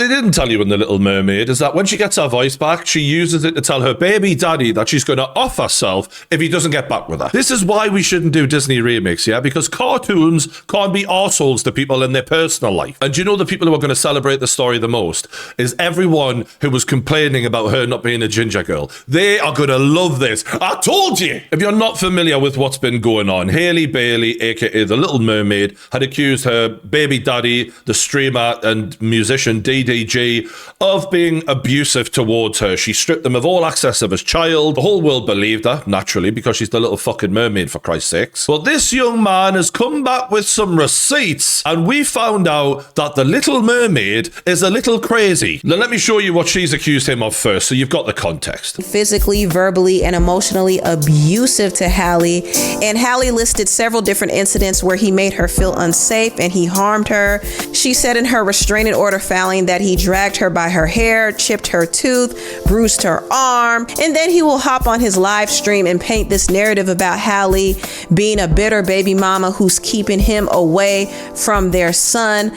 they didn't tell you in The Little Mermaid is that when she gets her voice back, she uses it to tell her baby daddy that she's going to off herself if he doesn't get back with her. This is why we shouldn't do Disney remakes, yeah? Because cartoons can't be arseholes to people in their personal life. And do you know the people who are going to celebrate the story the most is everyone who was complaining about her not being a ginger girl. They are going to love this. I told you! If you're not familiar with what's been going on, Hailey Bailey, aka The Little Mermaid, had accused her baby daddy, the streamer and musician DDG, of being abusive towards her. She stripped him of all access of his child. The whole world believed her, naturally, because she's the little fucking mermaid, for Christ's sakes. Well, this young man has come back with some receipts, and we found out that the Little Mermaid is a little crazy. Now, let me show you what she's accused him of first, so you've got the context. Physically, verbally, and emotionally abusive to Halle, and Halle listed several different incidents where he made her feel unsafe and he harmed her. She said in her restraining order filing that he dragged her by her hair, chipped her tooth, bruised her arm, and then he will hop on his live stream and paint this narrative about Halle being a bitter baby mama who's keeping him away from their son.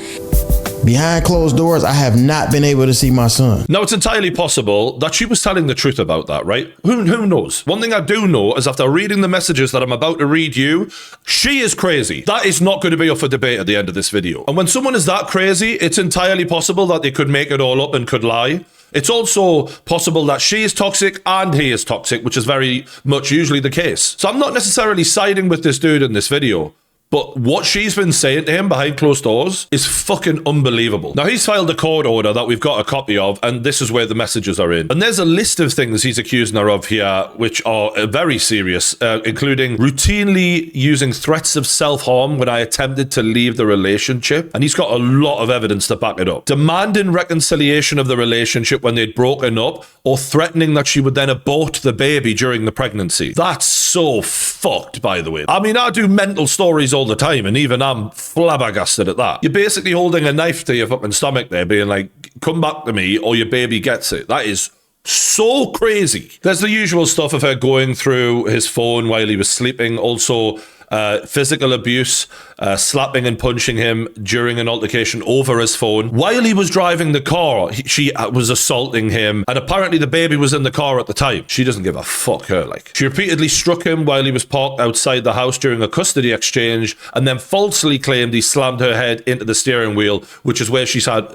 Behind closed doors, I have not been able to see my son. Now, it's entirely possible that she was telling the truth about that, right? Who knows? One thing I do know is after reading the messages that I'm about to read you, she is crazy. That is not going to be up for debate at the end of this video. And when someone is that crazy, it's entirely possible that they could make it all up and could lie. It's also possible that she is toxic and he is toxic, which is very much usually the case. So I'm not necessarily siding with this dude in this video. But what she's been saying to him behind closed doors is fucking unbelievable. Now, he's filed a court order that we've got a copy of, and this is where the messages are in. And there's a list of things he's accusing her of here, which are very serious, including routinely using threats of self-harm when I attempted to leave the relationship. And he's got a lot of evidence to back it up. Demanding reconciliation of the relationship when they'd broken up, or threatening that she would then abort the baby during the pregnancy. That's so fucked, by the way. I mean, I do mental stories all the time, and even I'm flabbergasted at that. You're basically holding a knife to your fucking stomach there, being like, come back to me or your baby gets it. That is so crazy. There's the usual stuff of her going through his phone while he was sleeping. Also, physical abuse, slapping and punching him during an altercation over his phone. While he was driving the car, she was assaulting him, and apparently the baby was in the car at the time. She doesn't give a fuck, her, like. She repeatedly struck him while he was parked outside the house during a custody exchange, and then falsely claimed he slammed her head into the steering wheel, which is where she's had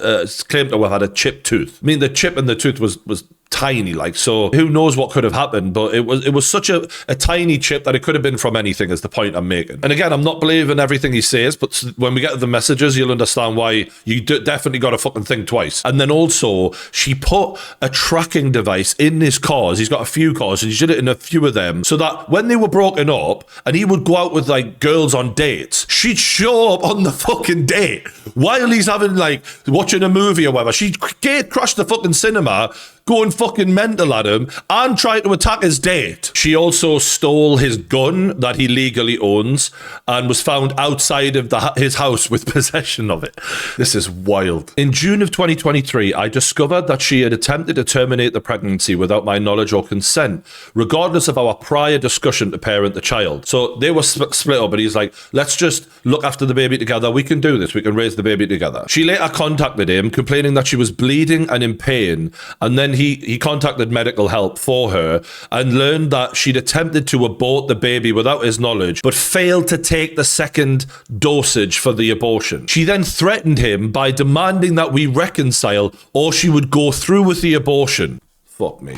claimed to have had a chipped tooth. I mean, the chip in the tooth was tiny, like, so who knows what could have happened, but it was such a tiny chip that it could have been from anything, is the point I'm making. And again, I'm not believing everything he says, but when we get to the messages, you'll understand why you definitely got to fucking think twice. And then also, she put a tracking device in his cars. He's got a few cars, and he did it in a few of them, so that when they were broken up, and he would go out with, like, girls on dates, she'd show up on the fucking date while he's having, like, watching a movie or whatever. She'd crash the fucking cinema, going fucking mental at him, and try to attack his date. She also stole his gun that he legally owns and was found outside of his house with possession of it. This is wild. In June of 2023, I discovered that she had attempted to terminate the pregnancy without my knowledge or consent, regardless of our prior discussion to parent the child. So they were split up, but he's like, let's just look after the baby together. We can do this. We can raise the baby together. She later contacted him, complaining that she was bleeding and in pain, and then he contacted medical help for her and learned that she'd attempted to abort the baby without his knowledge, but failed to take the second dosage for the abortion. She then threatened him by demanding that we reconcile or she would go through with the abortion. Fuck me.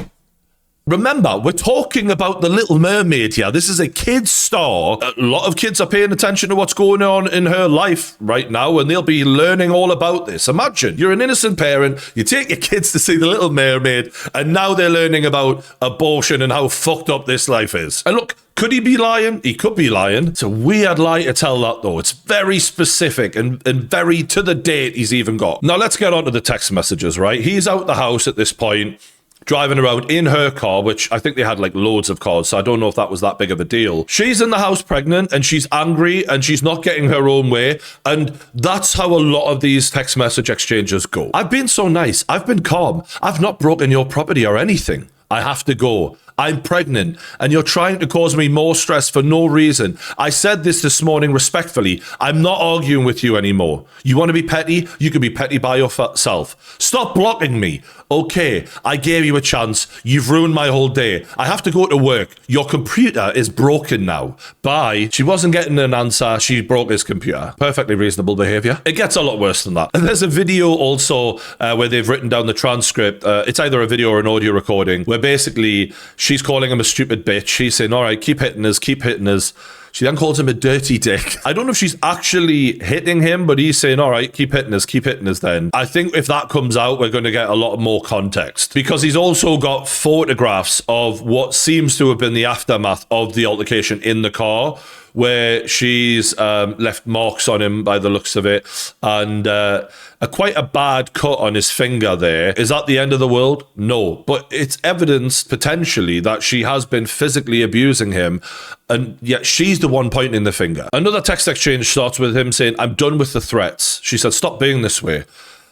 Remember, we're talking about The Little Mermaid here. This is a kid's star. A lot of kids are paying attention to what's going on in her life right now, and they'll be learning all about this. Imagine, you're an innocent parent, you take your kids to see The Little Mermaid, and now they're learning about abortion and how fucked up this life is. And look, could he be lying? He could be lying. It's a weird lie to tell that, though. It's very specific and very to the date he's even got. Now, let's get on to the text messages, right? He's out the house at this point, driving around in her car, which I think they had like loads of cars, so I don't know if that was that big of a deal. She's in the house pregnant and she's angry and she's not getting her own way, and that's how a lot of these text message exchanges go. I've been so nice. I've been calm. I've not broken your property or anything. I have to go. I'm pregnant, and you're trying to cause me more stress for no reason. I said this morning respectfully. I'm not arguing with you anymore. You want to be petty? You can be petty by yourself. Stop blocking me. Okay, I gave you a chance. You've ruined my whole day. I have to go to work. Your computer is broken now. Bye. She wasn't getting an answer. She broke his computer. Perfectly reasonable behavior. It gets a lot worse than that. And there's a video also where they've written down the transcript. It's either a video or an audio recording where basically she's calling him a stupid bitch. She's saying, all right, keep hitting us, keep hitting us. She then calls him a dirty dick. I don't know if she's actually hitting him, but he's saying, all right, keep hitting us then. I think if that comes out, we're going to get a lot more context, because he's also got photographs of what seems to have been the aftermath of the altercation in the car, where she's left marks on him by the looks of it, and quite a bad cut on his finger there. Is that the end of the world? No, but it's evidence potentially that she has been physically abusing him, and yet she's the one pointing the finger. Another text exchange starts with him saying, I'm done with the threats. She said, stop being this way.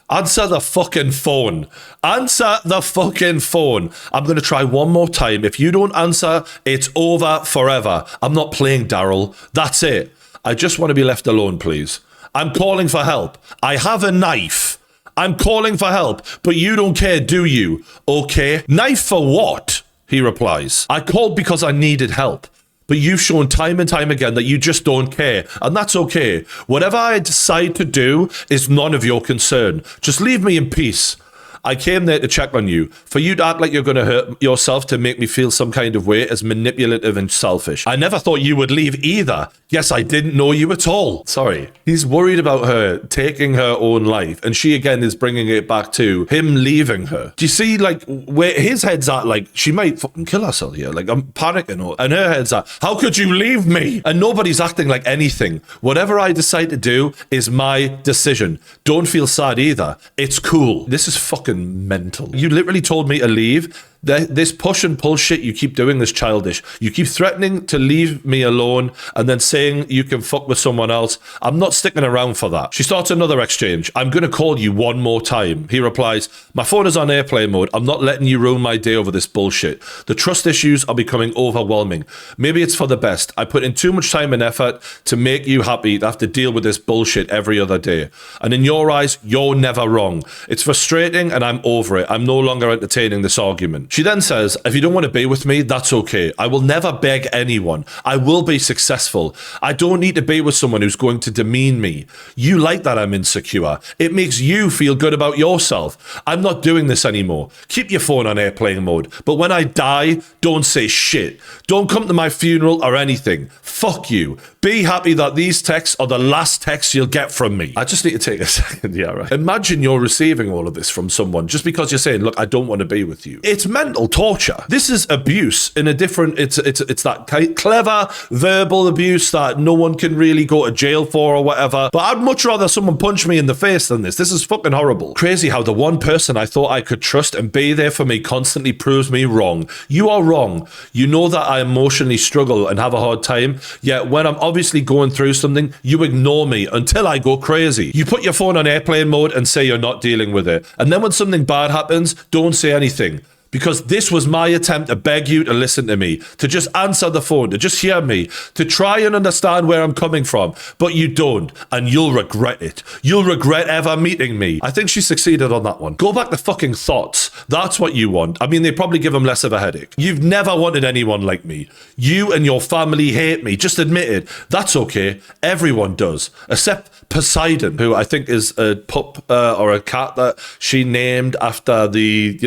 Answer the fucking phone. Answer the fucking phone. I'm going to try one more time. If you don't answer, it's over forever. I'm not playing, Daryl. That's it. I just want to be left alone, please. I'm calling for help. I have a knife. I'm calling for help, but you don't care, do you? Okay. Knife for what? He replies. I called because I needed help. But you've shown time and time again that you just don't care. And that's okay. Whatever I decide to do is none of your concern. Just leave me in peace. I came there to check on you. For you to act like you're going to hurt yourself to make me feel some kind of way is manipulative and selfish. I never thought you would leave either. Yes, I didn't know you at all. Sorry. He's worried about her taking her own life. And she again is bringing it back to him leaving her. Do you see like where his head's at? Like, she might fucking kill herself here. Like, I'm panicking. And her head's at, how could you leave me? And nobody's acting like anything. Whatever I decide to do is my decision. Don't feel sad either. It's cool. This is fucking mental. You literally told me to leave. This push and pull shit you keep doing is childish. You keep threatening to leave me alone and then saying you can fuck with someone else. I'm not sticking around for that. She starts another exchange. I'm going to call you one more time. He replies, my phone is on airplane mode. I'm not letting you ruin my day over this bullshit. The trust issues are becoming overwhelming. Maybe it's for the best. I put in too much time and effort to make you happy to have to deal with this bullshit every other day. And in your eyes, you're never wrong. It's frustrating and I'm over it. I'm no longer entertaining this argument. She then says, if you don't want to be with me, that's okay. I will never beg anyone. I will be successful. I don't need to be with someone who's going to demean me. You like that I'm insecure. It makes you feel good about yourself. I'm not doing this anymore. Keep your phone on airplane mode. But when I die, don't say shit. Don't come to my funeral or anything. Fuck you. Be happy that these texts are the last texts you'll get from me. I just need to take a second. Yeah, right. Imagine you're receiving all of this from someone just because you're saying, look, I don't want to be with you. It's mental torture. This is abuse in a different, it's that clever verbal abuse that no one can really go to jail for or whatever. But I'd much rather someone punch me in the face than this. This is fucking horrible. Crazy how the one person I thought I could trust and be there for me constantly proves me wrong. You are wrong. You know that I emotionally struggle and have a hard time, yet when I'm obviously going through something, you ignore me until I go crazy. You put your phone on airplane mode and say you're not dealing with it. And then when something bad happens, don't say anything. Because this was my attempt to beg you to listen to me, to just answer the phone, to just hear me, to try and understand where I'm coming from. But you don't, and you'll regret it. You'll regret ever meeting me. I think she succeeded on that one. Go back to fucking thoughts. That's what you want. I mean, they probably give them less of a headache. You've never wanted anyone like me. You and your family hate me. Just admit it. That's okay. Everyone does. Except Poseidon, who I think is a pup or a cat that she named after the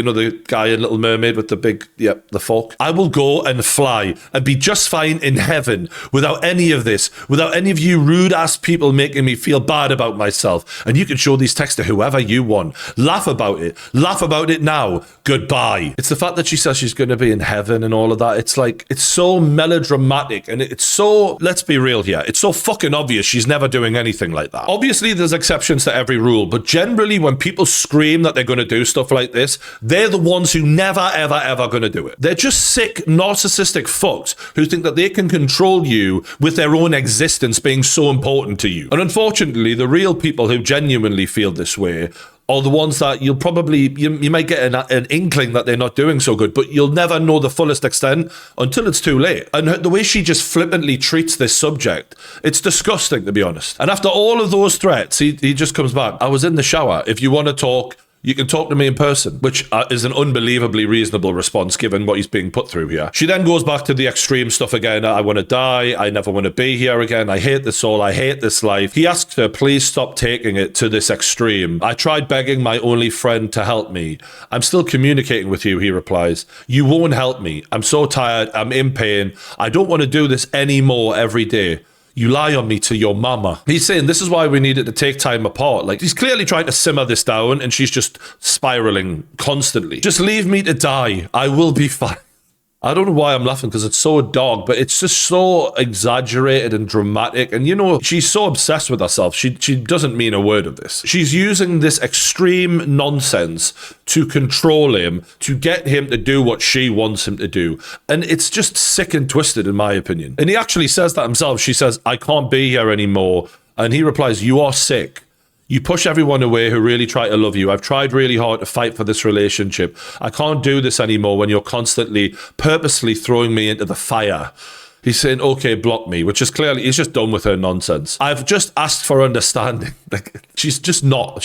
guy in Little Mermaid with the big, the fork. I will go and fly and be just fine in heaven without any of this, without any of you rude ass people making me feel bad about myself. And you can show these texts to whoever you want. Laugh about it. Laugh about it now. Goodbye. It's the fact that she says she's going to be in heaven and all of that. It's like, it's so melodramatic and it's so, let's be real here, it's so fucking obvious she's never doing anything like that. Obviously, there's exceptions to every rule, but generally when people scream that they're going to do stuff like this, they're the ones who never, ever, ever going to do it. They're just sick, narcissistic fucks who think that they can control you with their own existence being so important to you. And unfortunately, the real people who genuinely feel this way are the ones that you'll probably, you might get an inkling that they're not doing so good, but you'll never know the fullest extent until it's too late. And the way she just flippantly treats this subject, it's disgusting, to be honest. And after all of those threats, he just comes back. I was in the shower. If you want to talk, you can talk to me in person, which is an unbelievably reasonable response given what he's being put through here. She then goes back to the extreme stuff again. I want to die. I never want to be here again. I hate this all. I hate this life. He asks her, please stop taking it to this extreme. I tried begging my only friend to help me. I'm still communicating with you, he replies. You won't help me. I'm so tired. I'm in pain. I don't want to do this anymore every day. You lie on me to your mama. He's saying this is why we needed to take time apart. Like, he's clearly trying to simmer this down and she's just spiraling constantly. Just leave me to die. I will be fine. I don't know why I'm laughing because it's so dark, but it's just so exaggerated and dramatic. And, you know, she's so obsessed with herself. She doesn't mean a word of this. She's using this extreme nonsense to control him, to get him to do what she wants him to do. And it's just sick and twisted, in my opinion. And he actually says that himself. She says, I can't be here anymore. And he replies, you are sick. You push everyone away who really try to love you. I've tried really hard to fight for this relationship. I can't do this anymore when you're constantly, purposely throwing me into the fire. He's saying, okay, block me, which is clearly, he's just done with her nonsense. I've just asked for understanding. Like, she's just not.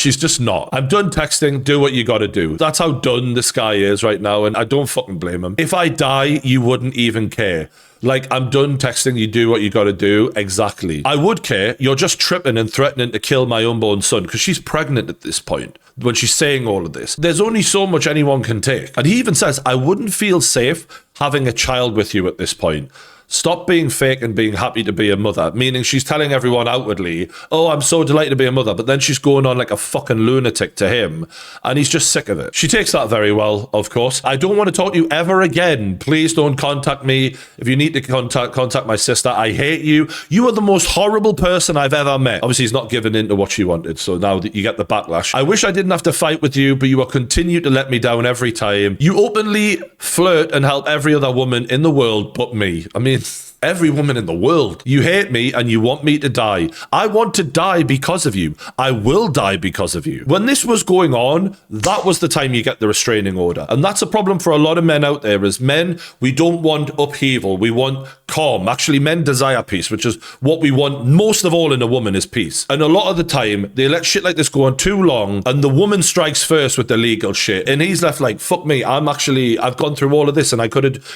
I'm done texting, do what you gotta do. That's how done this guy is right now, and I don't fucking blame him. If I die, you wouldn't even care. Like, I'm done texting, you do what you gotta do. Exactly. I would care. You're just tripping and threatening to kill my unborn son, because she's pregnant at this point when she's saying all of this. There's only so much anyone can take. And he even says, I wouldn't feel safe having a child with you at this point. Stop being fake and being happy to be a mother. Meaning she's telling everyone outwardly, oh, I'm so delighted to be a mother. But then she's going on like a fucking lunatic to him. And he's just sick of it. She takes that very well, of course. I don't want to talk to you ever again. Please don't contact me. If you need to contact my sister. I hate you. You are the most horrible person I've ever met. Obviously, he's not given in to what she wanted. So now that you get the backlash. I wish I didn't have to fight with you, but you will continue to let me down every time. You openly flirt and help every other woman in the world but me. I mean, every woman in the world. You hate me and you want me to die. I want to die because of you. I will die because of you. When this was going on, that was the time you get the restraining order. And that's a problem for a lot of men out there. As men, we don't want upheaval. We want calm. Actually, men desire peace, which is what we want most of all in a woman, is peace. And a lot of the time, they let shit like this go on too long, and the woman strikes first with the legal shit. And he's left like, fuck me, I've gone through all of this, and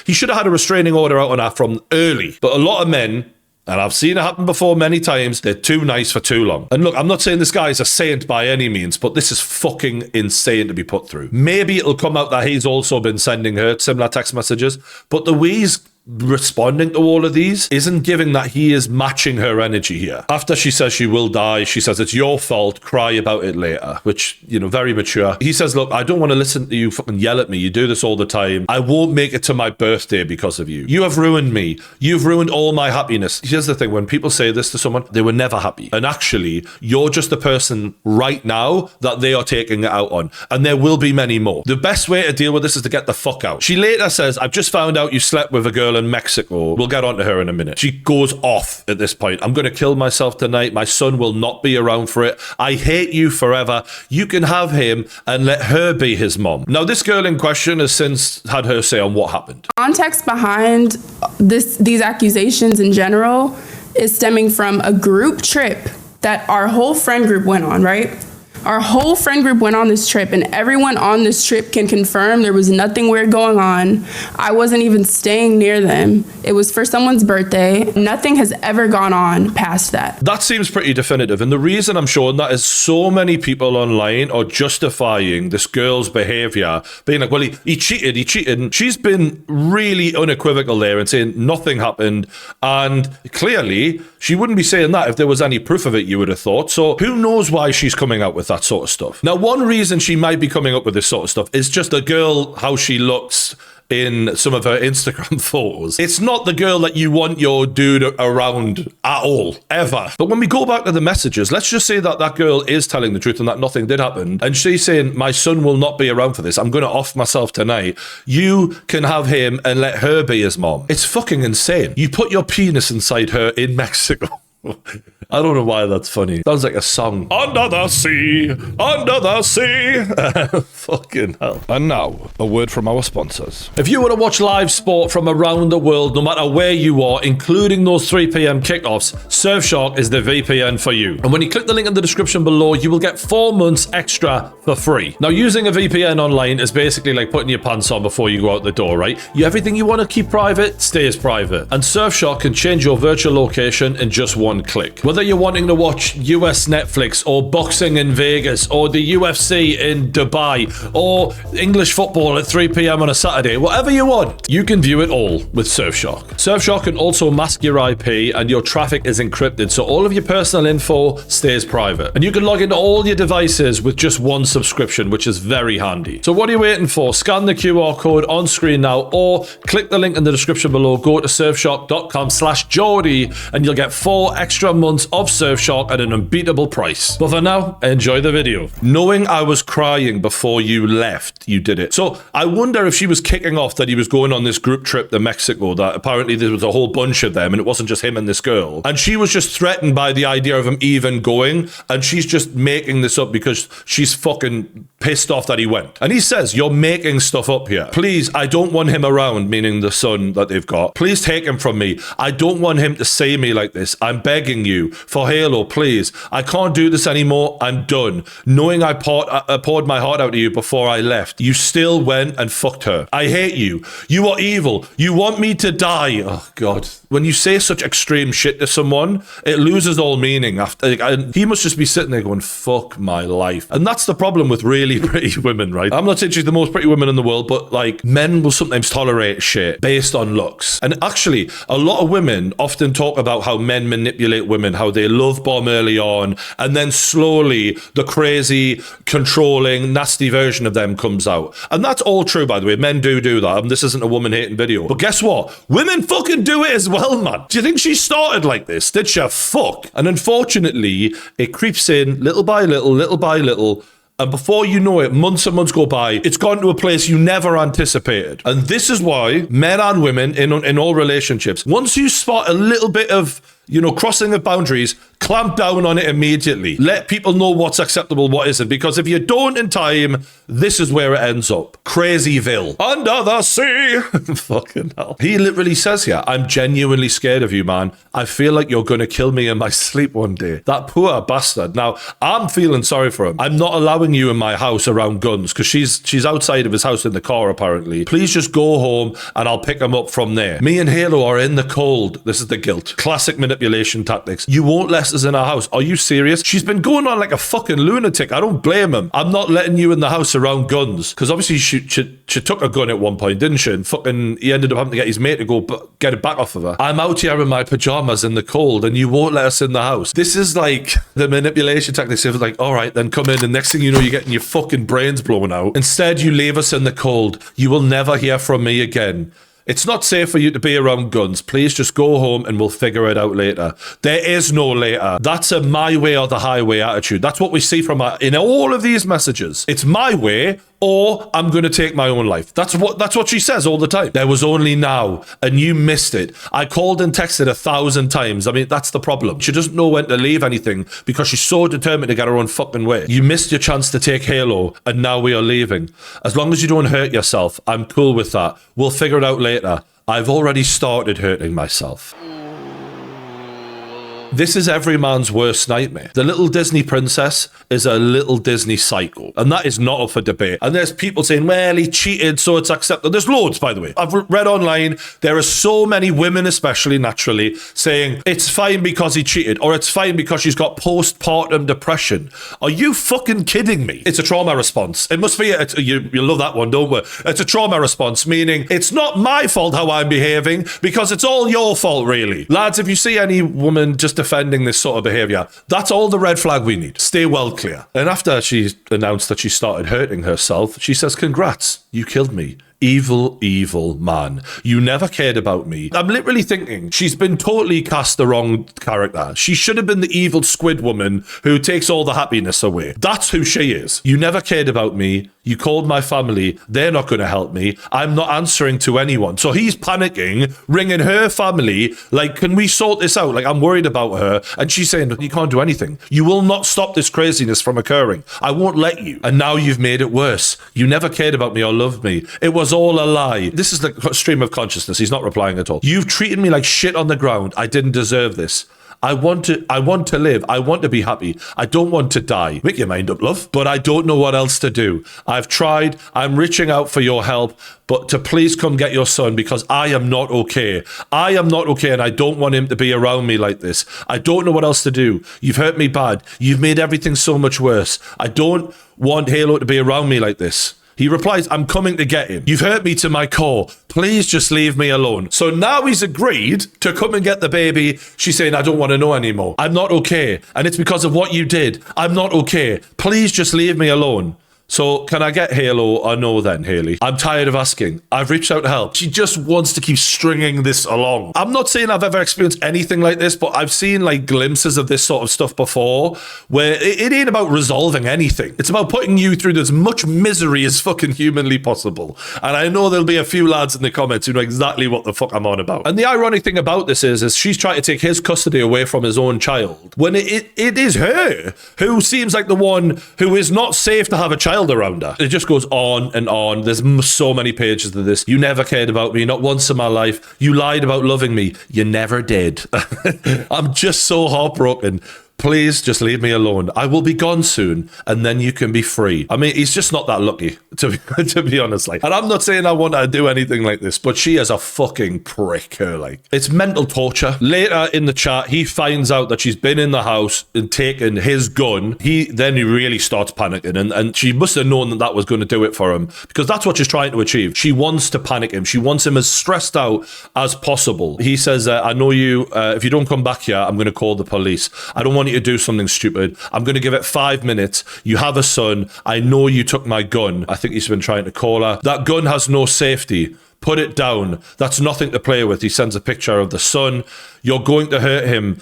he should have had a restraining order out on her from early. But a lot of men, and I've seen it happen before many times, they're too nice for too long. And look, I'm not saying this guy is a saint by any means, but this is fucking insane to be put through. Maybe it'll come out that he's also been sending her similar text messages, but the way he's responding to all of these isn't giving that he is matching her energy here. After she says she will die, she says it's your fault, cry about it later, which, you know, very mature. He says, look, I don't want to listen to you fucking yell at me. You do this all the time. I won't make it to my birthday because of you. You have ruined me. You've ruined all my happiness. Here's the thing, when people say this to someone, they were never happy. And actually, you're just the person right now that they are taking it out on. And there will be many more. The best way to deal with this is to get the fuck out. She later says, I've just found out you slept with a girl in Mexico. We'll get on to her in a minute. She goes off at this point. I'm going to kill myself tonight. My son will not be around for it. I hate you forever. You can have him and let her be his mom. Now, this girl in question has since had her say on what happened. Context behind these accusations in general is stemming from a group trip that our whole friend group went on, right? Our whole friend group went on this trip, and everyone on this trip can confirm there was nothing weird going on. I wasn't even staying near them. It was for someone's birthday. Nothing has ever gone on past that. That seems pretty definitive. And the reason I'm showing that is so many people online are justifying this girl's behavior, being like, well, he cheated. And she's been really unequivocal there and saying nothing happened. And clearly, she wouldn't be saying that if there was any proof of it, you would have thought. So who knows why she's coming out with that sort of stuff. Now, one reason she might be coming up with this sort of stuff is just the girl, how she looks in some of her Instagram photos. It's not the girl that you want your dude around at all, ever. But when we go back to the messages, let's just say that that girl is telling the truth and that nothing did happen. And she's saying, my son will not be around for this. I'm going to off myself tonight. You can have him and let her be his mom. It's fucking insane. You put your penis inside her in Mexico. I don't know why that's funny. Sounds like a song. Under the sea, under the sea. Fucking hell. And now, a word from our sponsors. If you want to watch live sport from around the world, no matter where you are, including those 3 p.m. kickoffs, Surfshark is the VPN for you. And when you click the link in the description below, you will get 4 months extra for free. Now, using a VPN online is basically like putting your pants on before you go out the door, right? Everything you want to keep private stays private. And Surfshark can change your virtual location in just one click. Whether you're wanting to watch US Netflix or boxing in Vegas or the UFC in Dubai or English football at 3 p.m. on a Saturday, whatever you want, you can view it all with Surfshark. Surfshark can also mask your IP and your traffic is encrypted, so all of your personal info stays private. And you can log into all your devices with just one subscription, which is very handy. So what are you waiting for? Scan the QR code on screen now or click the link in the description below. Go to surfshark.com/Geordie and you'll get 4 extra months of Surfshark at an unbeatable price. But for now, enjoy the video. Knowing I was crying before you left, you did it. So I wonder if she was kicking off that he was going on this group trip to Mexico, that apparently there was a whole bunch of them and it wasn't just him and this girl. And she was just threatened by the idea of him even going, and she's just making this up because she's fucking pissed off that he went. And he says, you're making stuff up here. Please, I don't want him around, meaning the son that they've got. Please take him from me. I don't want him to see me like this. I'm begging you. For Halo, please. I can't do this anymore. I'm done. Knowing I poured my heart out to you before I left, you still went and fucked her. I hate you. You are evil. You want me to die. Oh, God. When you say such extreme shit to someone, it loses all meaning. And he must just be sitting there going, fuck my life. And that's the problem with really pretty women, right? I'm not saying she's the most pretty woman in the world, but like men will sometimes tolerate shit based on looks. And actually, a lot of women often talk about how men manipulate women, how they love bomb early on, and then slowly the crazy, controlling, nasty version of them comes out. And that's all true, by the way. Men do that. This isn't a woman-hating video. But guess what? Women fucking do it as well, man. Do you think she started like this? Did she? Fuck. And unfortunately, it creeps in little by little, little by little. And before you know it, months and months go by, it's gone to a place you never anticipated. And this is why men and women in all relationships, once you spot a little bit of, crossing of boundaries, clamp down on it immediately. Let people know what's acceptable, what isn't. Because if you don't in time, this is where it ends up. Crazyville. Under the sea. Fucking hell. He literally says here, I'm genuinely scared of you, man. I feel like you're going to kill me in my sleep one day. That poor bastard. Now, I'm feeling sorry for him. I'm not allowing you in my house around guns because she's outside of his house in the car, apparently. Please just go home and I'll pick him up from there. Me and Halo are in the cold. This is the guilt. Classic manipulation tactics. You won't let us in our house. Are you serious? She's been going on like a fucking lunatic. I don't blame him. I'm not letting you in the house around guns. Because obviously she took a gun at one point, didn't she? And fucking he ended up having to get his mate to go get it back off of her. I'm out here in my pajamas in the cold and you won't let us in the house. This is like the manipulation tactics of like, all right, then come in, and next thing you know, you're getting your fucking brains blown out. Instead, you leave us in the cold. You will never hear from me again. It's not safe for you to be around guns. Please just go home and we'll figure it out later. There is no later. That's a my way or the highway attitude. That's what we see from her in all of these messages. It's my way or I'm going to take my own life. That's what she says all the time. There was only now and you missed it. I called and texted 1,000 times. I mean, that's the problem. She doesn't know when to leave anything because she's so determined to get her own fucking way. You missed your chance to take Halo and now we are leaving. As long as you don't hurt yourself, I'm cool with that. We'll figure it out later. I've already started hurting myself. This is every man's worst nightmare. The little Disney princess is a little Disney psycho. And that is not up for debate. And there's people saying, well, he cheated, so it's acceptable. There's loads, by the way. I've read online, there are so many women, especially naturally, saying it's fine because he cheated, or it's fine because she's got postpartum depression. Are you fucking kidding me? It's a trauma response. It must be, you love that one, don't we? It's a trauma response, meaning it's not my fault how I'm behaving because it's all your fault, really. Lads, if you see any woman just defending this sort of behavior, that's all the red flag we need. Stay well clear. And after she announced that she started hurting herself, she says, congrats, you killed me Evil, evil man. You never cared about me. I'm literally thinking she's been totally cast the wrong character. She should have been the evil squid woman who takes all the happiness away. That's who she is. You never cared about me. You called my family. They're not going to help me. I'm not answering to anyone. So he's panicking, ringing her family, like, can we sort this out? Like, I'm worried about her. And she's saying, you can't do anything. You will not stop this craziness from occurring. I won't let you. And now you've made it worse. You never cared about me or loved me. It was all a lie. This is the stream of consciousness. He's not replying at all. You've treated me like shit on the ground. I didn't deserve this. I want to live. I want to be happy. I don't want to die. Make your mind up, love. But I don't know what else to do. I've tried. I'm reaching out for your help, but to please come get your son because I am not okay. I am not okay and I don't want him to be around me like this. I don't know what else to do. You've hurt me bad. You've made everything so much worse. I don't want Halo to be around me like this. He replies, I'm coming to get him. You've hurt me to my core. Please just leave me alone. So now he's agreed to come and get the baby. She's saying, I don't want to know anymore. I'm not okay. And it's because of what you did. I'm not okay. Please just leave me alone. So can I get Halo or no then, Haley? I'm tired of asking. I've reached out to help. She just wants to keep stringing this along. I'm not saying I've ever experienced anything like this, but I've seen like glimpses of this sort of stuff before where it ain't about resolving anything. It's about putting you through as much misery as fucking humanly possible. And I know there'll be a few lads in the comments who know exactly what the fuck I'm on about. And the ironic thing about this is she's trying to take his custody away from his own child when it is her who seems like the one who is not safe to have a child around her. It just goes on and on. There's so many pages of this. You never cared about me, not once in my life. You lied about loving me. You never did. I'm just so heartbroken. Please just leave me alone. I will be gone soon, and then you can be free. I mean, he's just not that lucky, to be honest. Like, and I'm not saying I want her to do anything like this, but she is a fucking prick, her, like. It's mental torture. Later in the chat, he finds out that she's been in the house and taken his gun. Then he really starts panicking, and she must have known that was going to do it for him, because that's what she's trying to achieve. She wants to panic him. She wants him as stressed out as possible. He says, I know you, if you don't come back here, I'm going to call the police. I don't want you to do something stupid. I'm going to give it 5 minutes. You have a son. I know you took my gun. I think he's been trying to call her. That gun has no safety. Put it down. That's nothing to play with. He sends a picture of the son. You're going to hurt him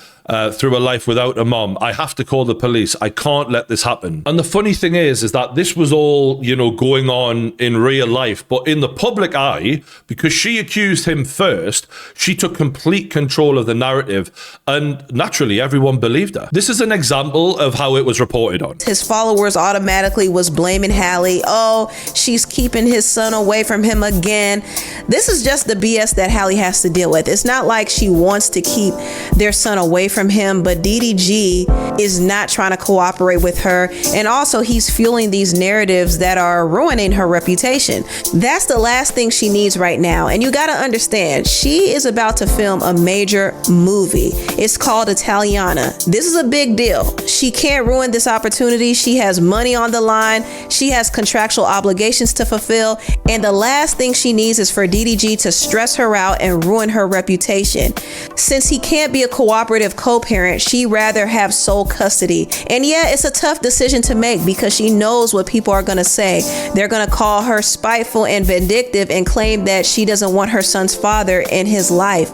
through a life without a mom. I have to call the police. I can't let this happen. And the funny thing is that this was all, going on in real life, but in the public eye, because she accused him first, she took complete control of the narrative, and naturally everyone believed her. This is an example of how it was reported on. His followers automatically was blaming Hallie. Oh, she's keeping his son away from him again. This is just the BS that Hallie has to deal with. It's not like she wants to keep their son away from him, but DDG is not trying to cooperate with her, and also he's fueling these narratives that are ruining her reputation. That's the last thing she needs right now. And you got to understand, she is about to film a major movie. It's called Italiana. This is a big deal. She can't ruin this opportunity. She has money on the line. She has contractual obligations to fulfill, and the last thing she needs is for DDG to stress her out and ruin her reputation. Since he can't be a cooperative co-parent, she'd rather have sole custody. And yeah, it's a tough decision to make because she knows what people are going to say. They're going to call her spiteful and vindictive and claim that she doesn't want her son's father in his life.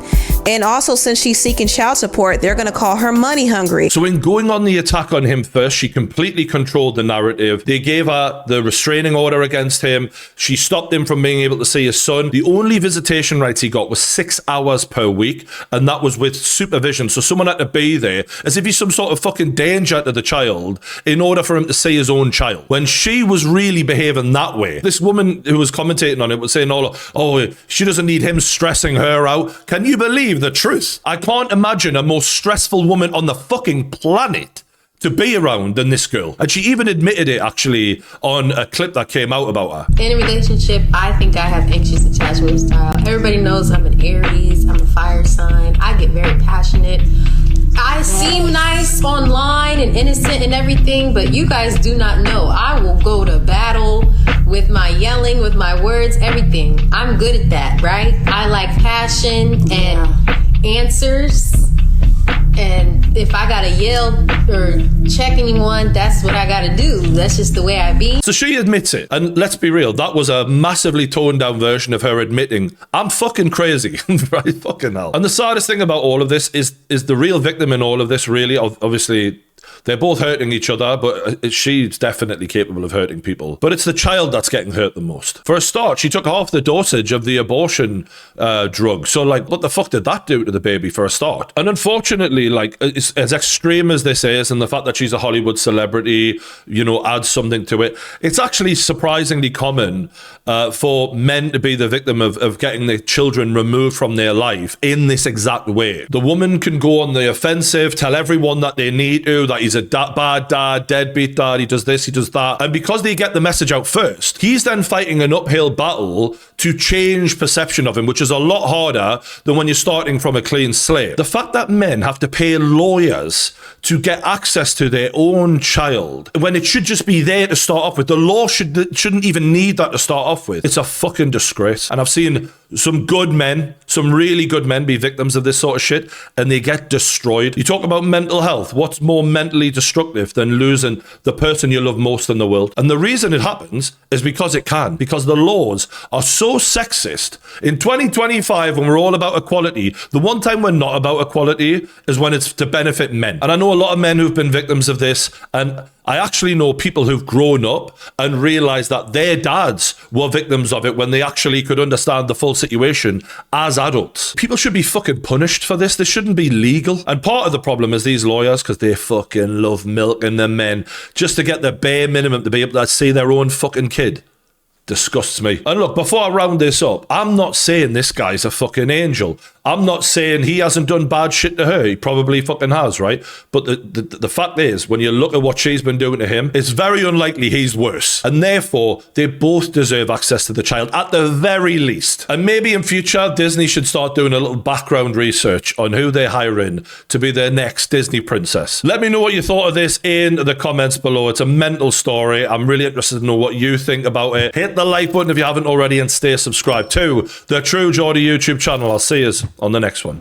And also, since she's seeking child support, they're going to call her money hungry. So in going on the attack on him first, she completely controlled the narrative. They gave her the restraining order against him. She stopped him from being able to see his son. The only visitation rights he got was 6 hours per week, and that was with supervision. So someone had to be there as if he's some sort of fucking danger to the child in order for him to see his own child. When she was really behaving that way, this woman who was commentating on it was saying, oh, she doesn't need him stressing her out. Can you believe the truth? I can't imagine a more stressful woman on the fucking planet to be around than this girl. And she even admitted it actually on a clip that came out about her. In a relationship, I think I have anxious attachment style. Everybody knows I'm an Aries, I'm a fire sign. I get very passionate. I seem nice online and innocent and everything, but you guys do not know. I will go to battle with my yelling, with my words, everything. I'm good at that, right? I like passion and answers. And if I gotta yell or check anyone, that's what I gotta do. That's just the way I be. So she admits it. And let's be real, that was a massively toned down version of her admitting, I'm fucking crazy. Right? Fucking hell. And the saddest thing about all of this is the real victim in all of this, really, obviously, they're both hurting each other, but she's definitely capable of hurting people. But it's the child that's getting hurt the most. For a start, she took half the dosage of the abortion drug. So, like, what the fuck did that do to the baby for a start? And unfortunately, like, as extreme as this is, and the fact that she's a Hollywood celebrity, you know, adds something to it, it's actually surprisingly common for men to be the victim of getting their children removed from their life in this exact way. The woman can go on the offensive, tell everyone that they need to, that he's a bad dad, deadbeat dad, he does this, he does that. And because they get the message out first, he's then fighting an uphill battle to change perception of him, which is a lot harder than when you're starting from a clean slate. The fact that men have to pay lawyers to get access to their own child, when it should just be there to start off with, the law shouldn't even need that to start off with. It's a fucking disgrace. And I've seen some good men, some really good men be victims of this sort of shit, and they get destroyed. You talk about mental health. What's more mentally destructive than losing the person you love most in the world? And the reason it happens is because it can, because the laws are so sexist. In 2025, when we're all about equality, the one time we're not about equality is when it's to benefit men. And I know a lot of men who've been victims of this, and I actually know people who've grown up and realized that their dads were victims of it when they actually could understand the full situation as adults. People should be fucking punished for this. This shouldn't be legal. And part of the problem is these lawyers, because they fucking love milking the men just to get the bare minimum to be able to see their own fucking kid. Disgusts me. And look, before I round this up, I'm not saying this guy's a fucking angel. I'm not saying he hasn't done bad shit to her. He probably fucking has, right? But the fact is, when you look at what she's been doing to him, it's very unlikely he's worse. And therefore, they both deserve access to the child, at the very least. And maybe in future, Disney should start doing a little background research on who they're hiring to be their next Disney princess. Let me know what you thought of this in the comments below. It's a mental story. I'm really interested to know what you think about it. Hit the like button if you haven't already and stay subscribed to the True Geordie YouTube channel. I'll see you on the next one.